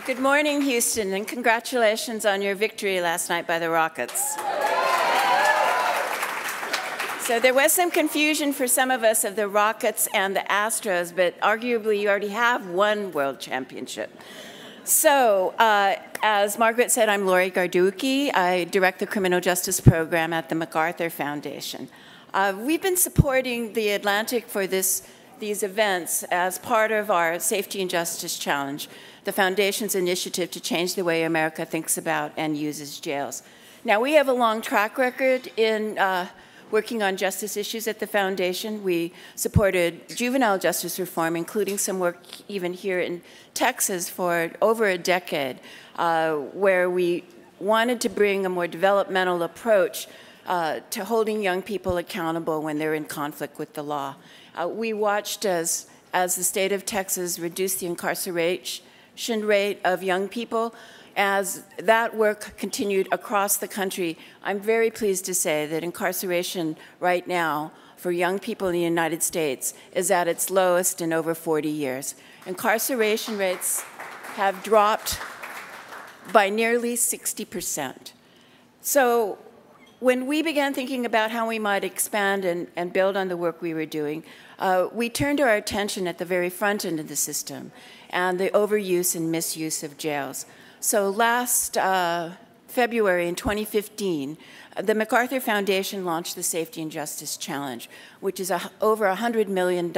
Good morning, Houston, and congratulations on your victory last night by the Rockets. So there was some confusion for some of us of the Rockets and the Astros, but arguably you already have one world championship. So, as Margaret said, I'm Laurie Garduque. I direct the criminal justice program at the MacArthur Foundation. We've been supporting the Atlantic for these events as part of our Safety and Justice Challenge, the Foundation's initiative to change the way America thinks about and uses jails. Now, we have a long track record in working on justice issues at the Foundation. We supported juvenile justice reform, including some work even here in Texas for over a decade, where we wanted to bring a more developmental approach to holding young people accountable when they're in conflict with the law. We watched as the state of Texas reduced the incarceration rate of young people. As that work continued across the country, I'm very pleased to say that incarceration right now for young people in the United States is at its lowest in over 40 years. Incarceration rates have dropped by nearly 60%. So when we began thinking about how we might expand and build on the work we were doing, we turned our attention at the very front end of the system and the overuse and misuse of jails. So last February in 2015, the MacArthur Foundation launched the Safety and Justice Challenge, which is over $100 million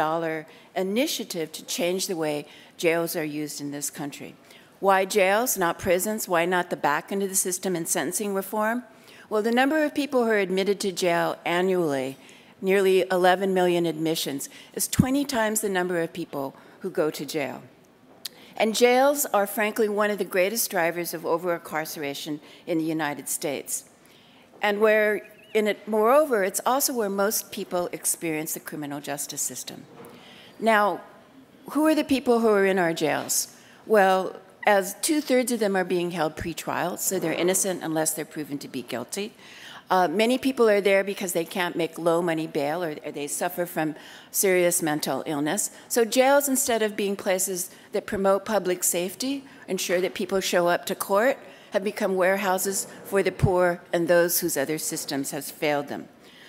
initiative to change the way jails are used in this country. Why jails, not prisons? Why not the back end of the system and sentencing reform? Well, the number of people who are admitted to jail annually, nearly 11 million admissions, is 20 times the number of people who go to jail. And jails are, frankly, one of the greatest drivers of over-incarceration in the United States. And moreover, it's also where most people experience the criminal justice system. Now, who are the people who are in our jails? Well, as 2/3 of them are being held pretrial, so they're innocent unless they're proven to be guilty. Many people are there because they can't make low-money bail or they suffer from serious mental illness. So jails, instead of being places that promote public safety, ensure that people show up to court, have become warehouses for the poor and those whose other systems have failed them.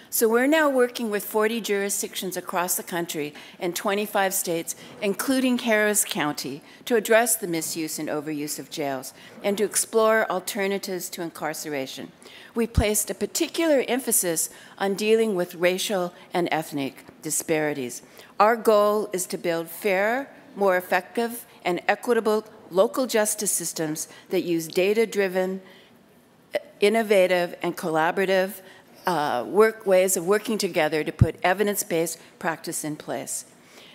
So we're now working with 40 jurisdictions across the country in 25 states, including Harris County, to address the misuse and overuse of jails and to explore alternatives to incarceration. We placed a particular emphasis on dealing with racial and ethnic disparities. Our goal is to build fair, more effective, and equitable local justice systems that use data-driven, innovative, and collaborative ways of working together to put evidence-based practice in place.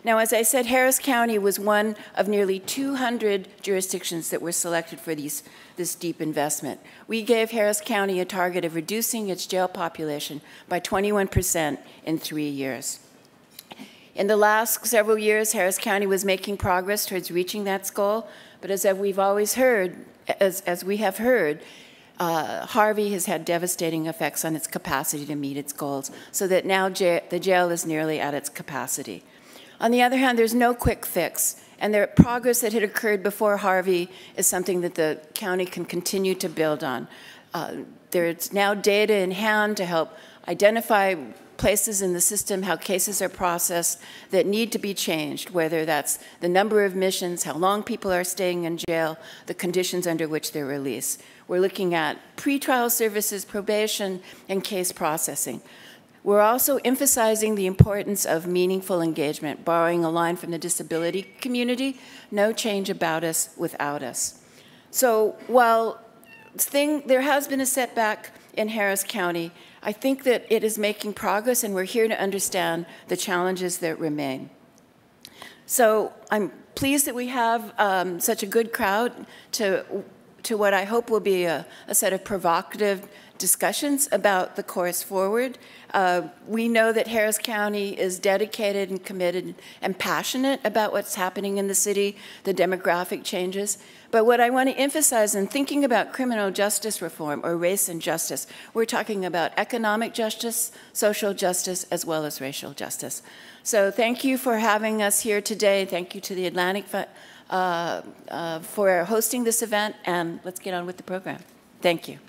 Now, as I said, Harris County was one of nearly 200 jurisdictions that were selected for this deep investment. We gave Harris County a target of reducing its jail population by 21% in 3 years. In the last several years, Harris County was making progress towards reaching that goal, but as we've always heard, as we have heard, Harvey has had devastating effects on its capacity to meet its goals, so that now the jail is nearly at its capacity. On the other hand, there's no quick fix, and the progress that had occurred before Harvey is something that the county can continue to build on. There's now data in hand to help identify places in the system, how cases are processed that need to be changed, whether that's the number of admissions, how long people are staying in jail, the conditions under which they're released. We're looking at pretrial services, probation, and case processing. We're also emphasizing the importance of meaningful engagement, borrowing a line from the disability community, no change about us without us. So while there has been a setback in Harris County, I think that it is making progress, and we're here to understand the challenges that remain. So I'm pleased that we have such a good crowd to what I hope will be a set of provocative discussions about the course forward. We know that Harris County is dedicated and committed and passionate about what's happening in the city, the demographic changes. But what I want to emphasize in thinking about criminal justice reform or race and justice, we're talking about economic justice, social justice, as well as racial justice. So thank you for having us here today. Thank you to the Atlantic for hosting this event, and let's get on with the program. Thank you.